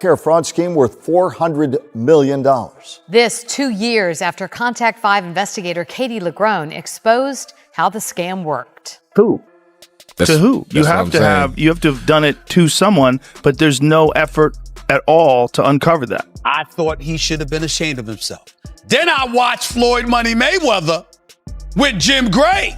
care fraud scheme worth $400 million. This 2 years after Contact 5 investigator Katie Legrone exposed how the scam worked. Who? To who? You have to have done it to someone, but there's no effort at all to uncover that. I thought he should have been ashamed of himself. Then I watched Floyd Money Mayweather with Jim Gray.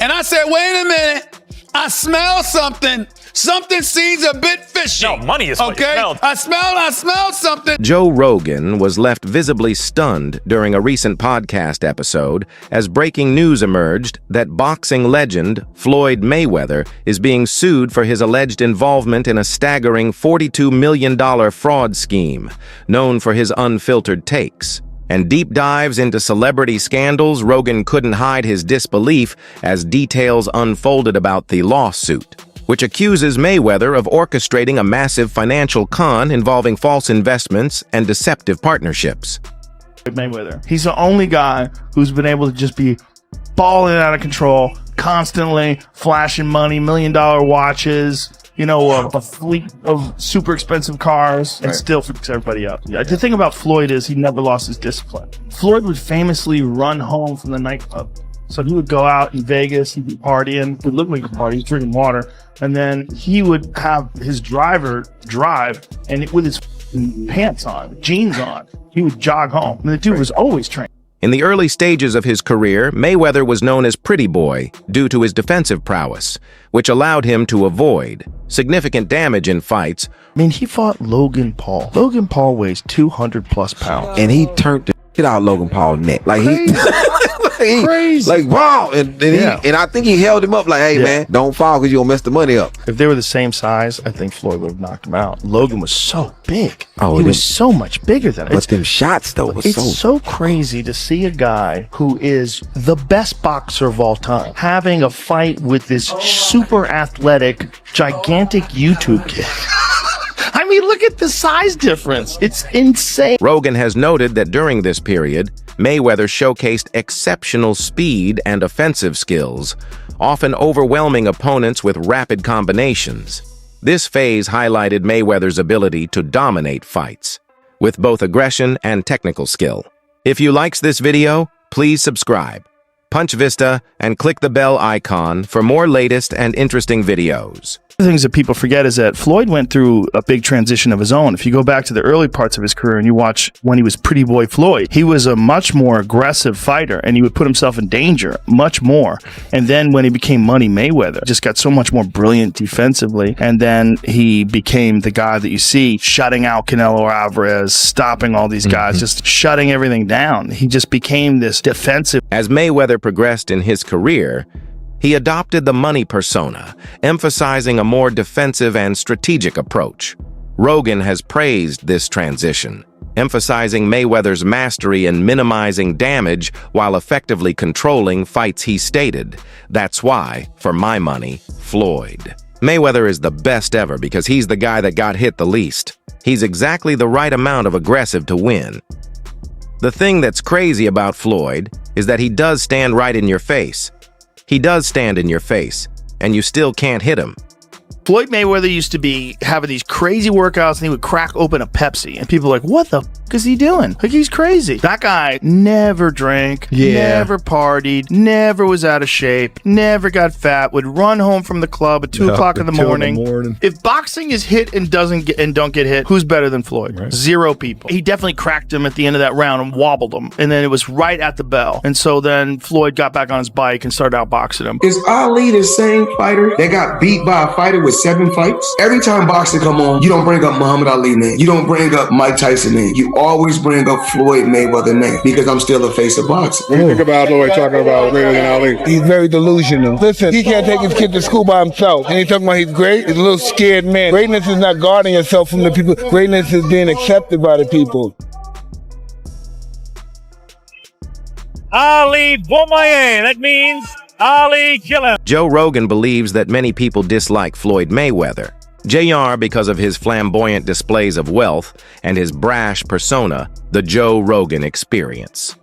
And I said, wait a minute. I smell something. Something seems a bit fishy. No, money is what you smelled. I smelled something. Joe Rogan was left visibly stunned during a recent podcast episode as breaking news emerged that boxing legend Floyd Mayweather is being sued for his alleged involvement in a staggering $42 million fraud scheme, known for his unfiltered takes. And deep dives into celebrity scandals, Rogan couldn't hide his disbelief as details unfolded about the lawsuit, which accuses Mayweather of orchestrating a massive financial con involving false investments and deceptive partnerships. Mayweather. He's the only guy who's been able to just be balling out of control, constantly flashing money, $1 million watches, you know, a fleet of super expensive cars, and still freaks everybody out. Yeah, the thing about Floyd is he never lost his discipline. Floyd would famously run home from the nightclub. So he would go out in Vegas, he'd be partying, it would look like a party, he's drinking water, and then he would have his driver drive, and with his pants on, jeans on, he would jog home. And the dude was always trained. In the early stages of his career, Mayweather was known as Pretty Boy due to his defensive prowess, which allowed him to avoid significant damage in fights. I mean, he fought Logan Paul. Logan Paul weighs 200 plus pounds. And he turned the shit out of Logan Paul's neck. Like Crazy. Like, wow. And I think he held him up like, hey, man, don't fall because you're going to mess the money up. If they were the same size, I think Floyd would have knocked him out. Logan was so big. Oh, he was so much bigger than him. But them shots, though, was it's so crazy to see a guy who is the best boxer of all time having a fight with this super athletic, gigantic YouTube kid. I mean, look at the size difference. It's insane. Rogan has noted that during this period, Mayweather showcased exceptional speed and offensive skills, often overwhelming opponents with rapid combinations. This phase highlighted Mayweather's ability to dominate fights, with both aggression and technical skill. If you liked this video, please subscribe, punch Vista, and click the bell icon for more latest and interesting videos. The things that people forget is that Floyd went through a big transition of his own. If you go back to the early parts of his career and you watch when he was Pretty Boy Floyd, he was a much more aggressive fighter and he would put himself in danger much more. And then when he became Money Mayweather, just got so much more brilliant defensively. And then he became the guy that you see shutting out Canelo Alvarez, stopping all these guys, just shutting everything down. He just became this defensive. As Mayweather progressed in his career, he adopted the money persona, emphasizing a more defensive and strategic approach. Rogan has praised this transition, emphasizing Mayweather's mastery in minimizing damage while effectively controlling fights. He stated, "That's why, for my money, Floyd. Mayweather is the best ever because he's the guy that got hit the least. He's exactly the right amount of aggressive to win." The thing that's crazy about Floyd is that he does stand right in your face. He does stand in your face, and you still can't hit him. Floyd Mayweather used to be having these crazy workouts and he would crack open a Pepsi and people are like, what the f is he doing? Like, he's crazy. That guy never drank, never partied, never was out of shape, never got fat, would run home from the club at 2 o'clock in the morning. If boxing is hit and don't get hit, who's better than Floyd? Right. 0 people. He definitely cracked him at the end of that round and wobbled him. And then it was right at the bell. And so then Floyd got back on his bike and started outboxing him. Is Ali the same fighter that got beat by a fighter with 7 fights? Every time boxing come on, you don't bring up Muhammad Ali name. You don't bring up Mike Tyson name. You always bring up Floyd Mayweather name because I'm still a face of boxing. When you think about Floyd talking about greater than Ali, he's very delusional. Listen, he can't take his kid to school by himself. And he's talking about he's great. He's a little scared man. Greatness is not guarding yourself from the people. Greatness is being accepted by the people. Ali Bomaye. That means Ali kill him. Joe Rogan believes that many people dislike Floyd Mayweather. JR because of his flamboyant displays of wealth and his brash persona, the Joe Rogan Experience.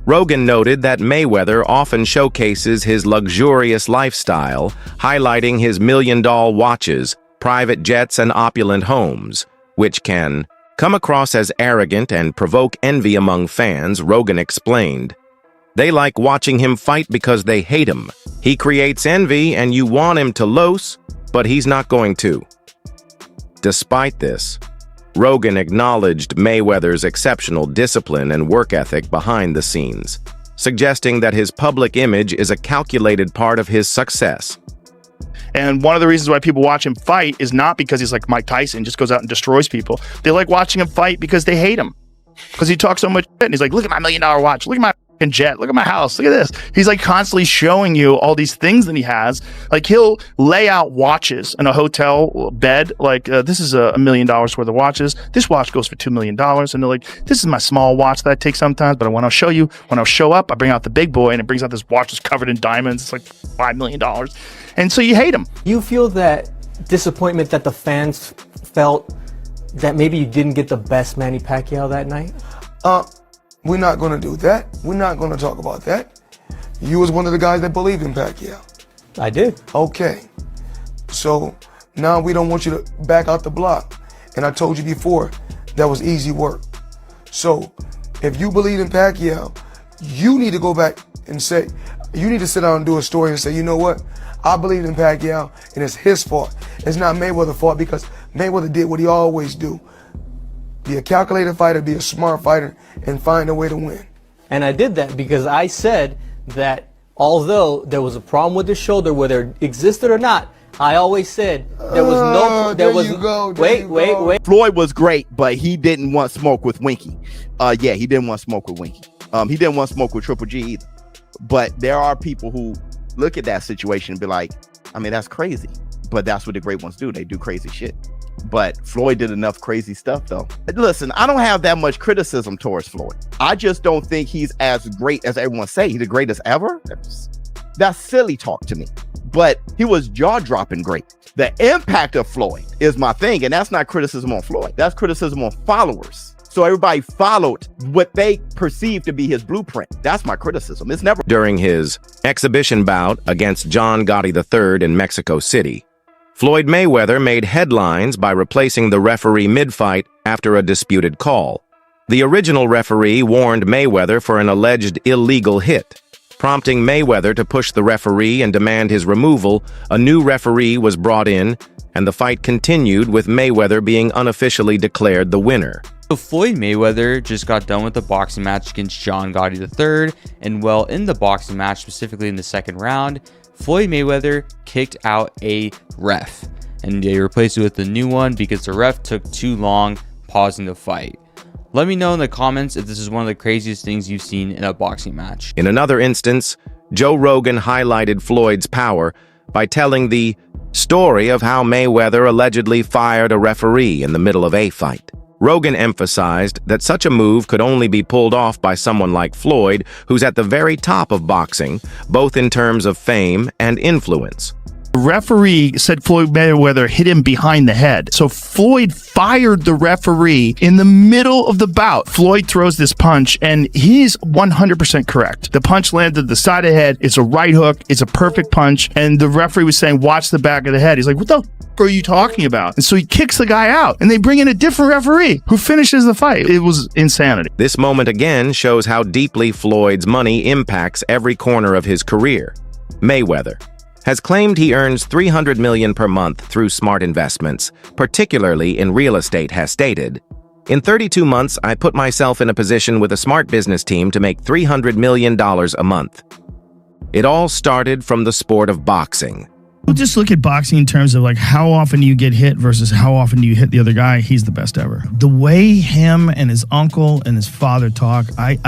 Rogan noted that Mayweather often showcases his luxurious lifestyle, highlighting his $1 million watches, private jets, and opulent homes, which can come across as arrogant and provoke envy among fans, Rogan explained. They like watching him fight because they hate him. He creates envy and you want him to lose, but he's not going to. Despite this, Rogan acknowledged Mayweather's exceptional discipline and work ethic behind the scenes, suggesting that his public image is a calculated part of his success. And one of the reasons why people watch him fight is not because he's like Mike Tyson, just goes out and destroys people. They like watching him fight because they hate him. Because he talks so much shit and he's like, look at my $1 million watch, look at my jet, look at my house, look at this. He's like constantly showing you all these things that he has. Like he'll lay out watches in a hotel bed, like this is $1 million worth of watches. This watch goes for $2 million. And they're like, this is my small watch that I take sometimes, but when I'll show you, when I'll show up, I bring out the big boy and it brings out this watch that's covered in diamonds. It's like $5 million. And so you hate him. You feel that disappointment that the fans felt that maybe you didn't get the best Manny Pacquiao that night? We're not going to do that. We're not going to talk about that. You was one of the guys that believed in Pacquiao. I did. Okay. So now we don't want you to back out the block. And I told you before, that was easy work. So if you believe in Pacquiao, you need to go back and say, you need to sit down and do a story and say, you know what? I believed in Pacquiao and it's his fault. It's not Mayweather's fault because Mayweather did what he always do. Be a calculated fighter, be a smart fighter, and find a way to win. And I did that because I said that although there was a problem with his shoulder, whether it existed or not, I always said there was no. Wait. Floyd was great, but he didn't want smoke with Winky. Yeah, he didn't want smoke with Winky. He didn't want smoke with Triple G either. But there are people who look at that situation and be like, I mean, that's crazy. But that's what the great ones do. They do crazy shit. But Floyd did enough crazy stuff, though. Listen, I don't have that much criticism towards Floyd. I just don't think he's as great as everyone say. He's the greatest ever. That's silly talk to me. But he was jaw-dropping great. The impact of Floyd is my thing, and that's not criticism on Floyd. That's criticism on followers. So everybody followed what they perceived to be his blueprint. That's my criticism. It's never... During his exhibition bout against John Gotti III in Mexico City, Floyd Mayweather made headlines by replacing the referee mid-fight after a disputed call. The original referee warned Mayweather for an alleged illegal hit. Prompting Mayweather to push the referee and demand his removal, a new referee was brought in, and the fight continued with Mayweather being unofficially declared the winner. So Floyd Mayweather just got done with the boxing match against John Gotti III, and well, in the boxing match, specifically in the second round, Floyd Mayweather kicked out a ref, and they replaced it with a new one because the ref took too long pausing the fight. Let me know in the comments if this is one of the craziest things you've seen in a boxing match. In another instance, Joe Rogan highlighted Floyd's power by telling the story of how Mayweather allegedly fired a referee in the middle of a fight. Rogan emphasized that such a move could only be pulled off by someone like Floyd, who's at the very top of boxing, both in terms of fame and influence. The referee said Floyd Mayweather hit him behind the head. So Floyd fired the referee in the middle of the bout. Floyd throws this punch, and he's 100% correct. The punch landed the side of the head. It's a right hook. It's a perfect punch. And the referee was saying, watch the back of the head. He's like, what the f are you talking about? And so he kicks the guy out, and they bring in a different referee who finishes the fight. It was insanity. This moment again shows how deeply Floyd's money impacts every corner of his career. Mayweather has claimed he earns $300 million per month through smart investments, particularly in real estate, has stated. In 32 months, I put myself in a position with a smart business team to make $300 million a month. It all started from the sport of boxing. We'll just look at boxing in terms of like how often you get hit versus how often do you hit the other guy. He's the best ever. The way him and his uncle and his father talk, I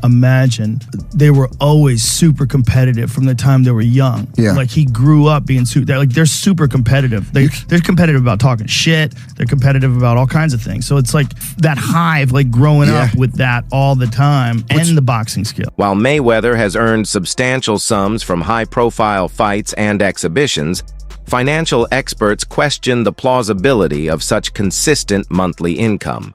imagine they were always super competitive from the time they were young. Yeah. Like he grew up being they're super competitive. They're competitive about talking shit. They're competitive about all kinds of things. So it's like that hive, like growing up with that all the time and the boxing skill. While Mayweather has earned substantial sums from high-profile fights and exhibitions, financial experts question the plausibility of such consistent monthly income.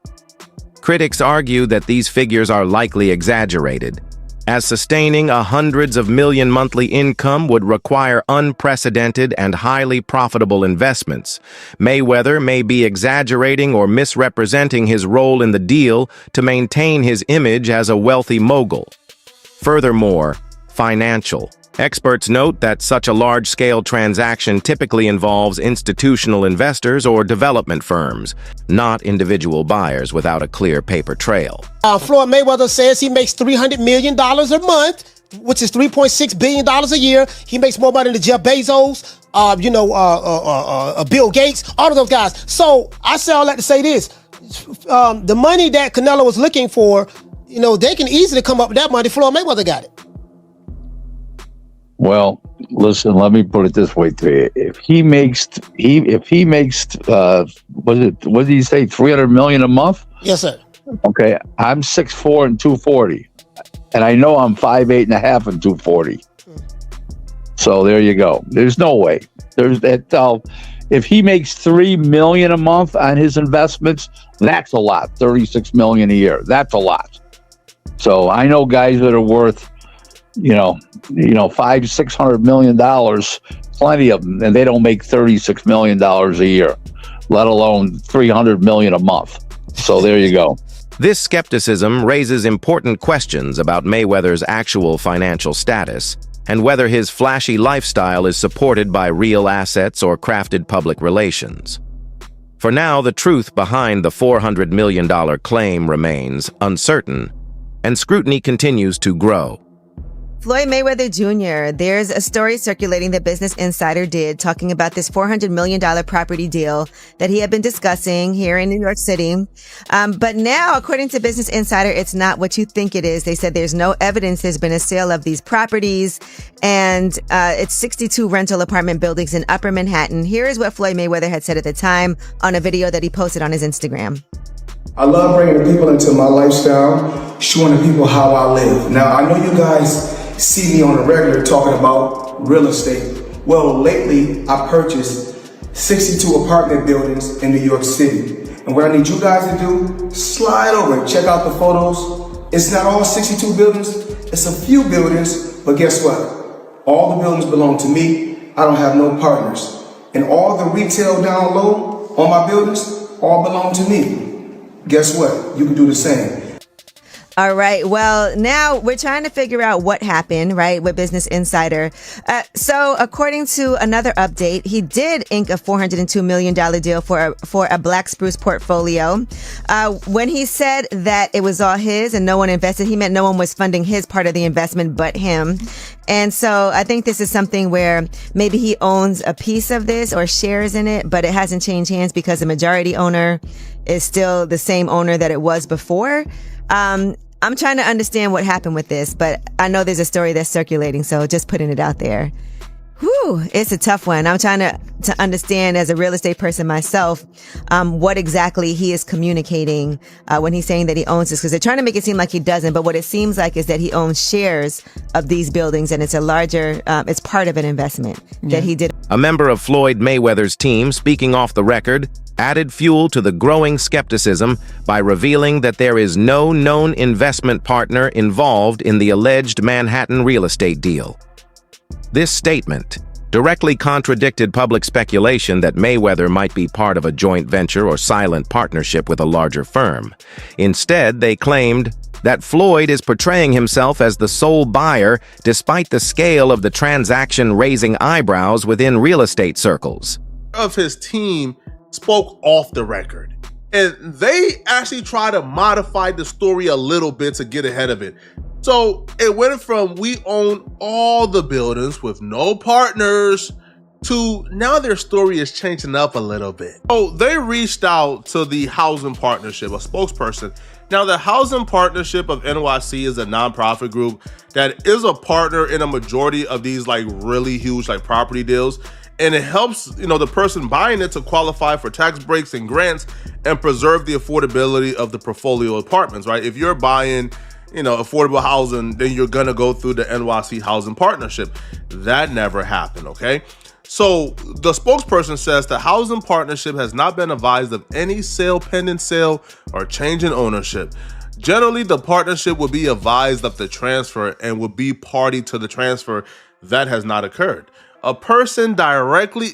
Critics argue that these figures are likely exaggerated, as sustaining a hundreds of million monthly income would require unprecedented and highly profitable investments. Mayweather may be exaggerating or misrepresenting his role in the deal to maintain his image as a wealthy mogul. Furthermore, financial. Experts note that such a large-scale transaction typically involves institutional investors or development firms, not individual buyers without a clear paper trail. Floyd Mayweather says he makes $300 million a month, which is $3.6 billion a year. He makes more money than Jeff Bezos, Bill Gates, all of those guys. So I say all that to say this. The money that Canelo was looking for, they can easily come up with that money. Floyd Mayweather got it. Well, listen, let me put it this way to you. If he makes what did he say, 300 million a month? Yes, sir. Okay, I'm 6'4" and 240. And I know I'm 5'8" and a half and 240. So there you go. There's no way. There's that. If he makes $3 million a month on his investments, that's a lot. $36 million a year. That's a lot. So I know guys that are worth, $500-600 million, plenty of them, and they don't make $36 million a year, let alone $300 million a month. So there you go. This skepticism raises important questions about Mayweather's actual financial status and whether his flashy lifestyle is supported by real assets or crafted public relations. For now, the truth behind the $400 million claim remains uncertain, and scrutiny continues to grow. Floyd Mayweather Jr., there's a story circulating that Business Insider did talking about this $400 million property deal that he had been discussing here in New York City. But now, according to Business Insider, it's not what you think it is. They said there's no evidence there's been a sale of these properties, and it's 62 rental apartment buildings in Upper Manhattan. Here is what Floyd Mayweather had said at the time on a video that he posted on his Instagram. I love bringing the people into my lifestyle, showing the people how I live. Now, I know you guys see me on a regular talking about real estate. Well, lately I purchased 62 apartment buildings in New York City. And what I need you guys to do, slide over and check out the photos. It's not all 62 buildings, it's a few buildings, but guess what? All the buildings belong to me. I don't have no partners. And all the retail down low on my buildings all belong to me. Guess what? You can do the same. All right. Well, now we're trying to figure out what happened, right, with Business Insider. So according to another update, he did ink a $402 million deal for a Black Spruce portfolio. When he said that it was all his and no one invested, he meant no one was funding his part of the investment but him. And so I think this is something where maybe he owns a piece of this or shares in it, but it hasn't changed hands because the majority owner is still the same owner that it was before. I'm trying to understand what happened with this, but I know there's a story that's circulating, so just putting it out there. Whew, it's a tough one. I'm trying to understand as a real estate person myself, what exactly he is communicating when he's saying that he owns this, because they're trying to make it seem like he doesn't, but what it seems like is that he owns shares of these buildings, and it's a larger, it's part of an investment that he did. A member of Floyd Mayweather's team, speaking off the record, added fuel to the growing skepticism by revealing that there is no known investment partner involved in the alleged Manhattan real estate deal. This statement directly contradicted public speculation that Mayweather might be part of a joint venture or silent partnership with a larger firm. Instead, they claimed that Floyd is portraying himself as the sole buyer despite the scale of the transaction raising eyebrows within real estate circles. Of his team spoke off the record, and they actually try to modify the story a little bit to get ahead of it. So it went from we own all the buildings with no partners to now their story is changing up a little bit. So they reached out to the Housing Partnership, a spokesperson. Now the Housing Partnership of NYC is a nonprofit group that is a partner in a majority of these like really huge like property deals. And it helps, the person buying it to qualify for tax breaks and grants and preserve the affordability of the portfolio apartments, right? If you're buying, affordable housing, then you're gonna go through the NYC Housing Partnership. That never happened, okay? So the spokesperson says the Housing Partnership has not been advised of any sale, pending sale, or change in ownership. Generally, the partnership would be advised of the transfer and would be party to the transfer. That has not occurred. A person directly...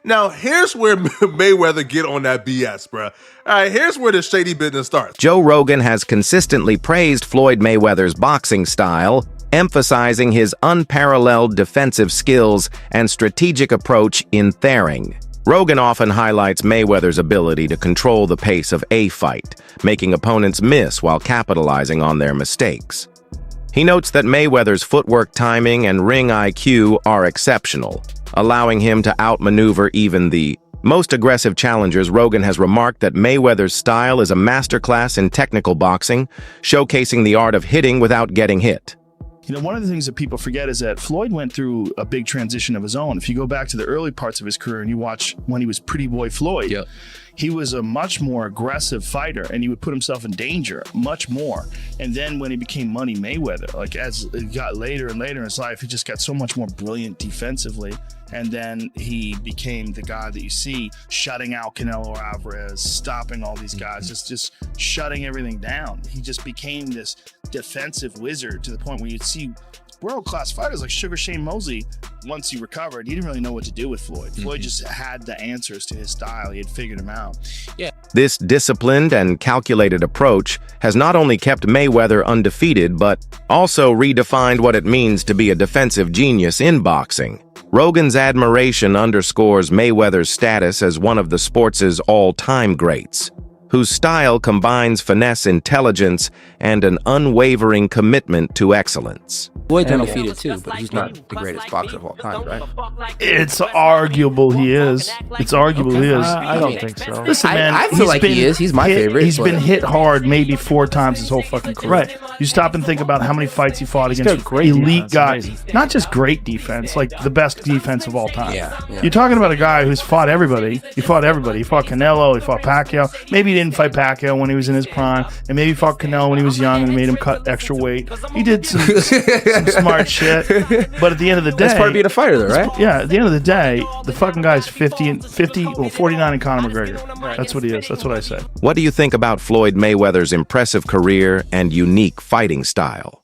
Now, here's where Mayweather get on that BS, bruh. All right, here's where the shady business starts. Joe Rogan has consistently praised Floyd Mayweather's boxing style, emphasizing his unparalleled defensive skills and strategic approach in throwing. Rogan often highlights Mayweather's ability to control the pace of a fight, making opponents miss while capitalizing on their mistakes. He notes that Mayweather's footwork timing and ring IQ are exceptional, allowing him to outmaneuver even the most aggressive challengers. Rogan has remarked that Mayweather's style is a masterclass in technical boxing, showcasing the art of hitting without getting hit. You know, one of the things that people forget is that Floyd went through a big transition of his own. If you go back to the early parts of his career and you watch when he was Pretty Boy Floyd, he was a much more aggressive fighter and he would put himself in danger much more. And then when he became Money Mayweather, like as it got later and later in his life, he just got so much more brilliant defensively. And then he became the guy that you see shutting out Canelo Alvarez, stopping all these guys, just shutting everything down. He just became this defensive wizard to the point where you'd see world-class fighters like Sugar Shane Mosley. Once he recovered, he didn't really know what to do with Floyd. Floyd just had the answers to his style. He had figured him out. This disciplined and calculated approach has not only kept Mayweather undefeated, but also redefined what it means to be a defensive genius in boxing. Rogan's admiration underscores Mayweather's status as one of the sport's all-time greats, whose style combines finesse, intelligence, and an unwavering commitment to excellence. Floyd's undefeated too, but he's not the greatest boxer of all time, right? It's arguable he is. It's arguable he is. I don't think so. Listen, man, I feel like he is. He's my favorite. He's been hit hard maybe 4 times his whole fucking career. Right. You stop and think about how many fights he fought against elite guys. Not just great defense, like the best defense of all time. You're talking about a guy who's fought everybody. He fought everybody. He fought Canelo. He fought Pacquiao. Maybe he didn't fight Pacquiao when he was in his prime, and maybe he fought Canelo when he was young and made him cut extra weight. He did some smart shit, but at the end of the day, that's part of being a fighter, though, right? Yeah, at the end of the day, the fucking guy's 49 in Conor McGregor. That's what he is. That's what I say. What do you think about Floyd Mayweather's impressive career and unique fighting style?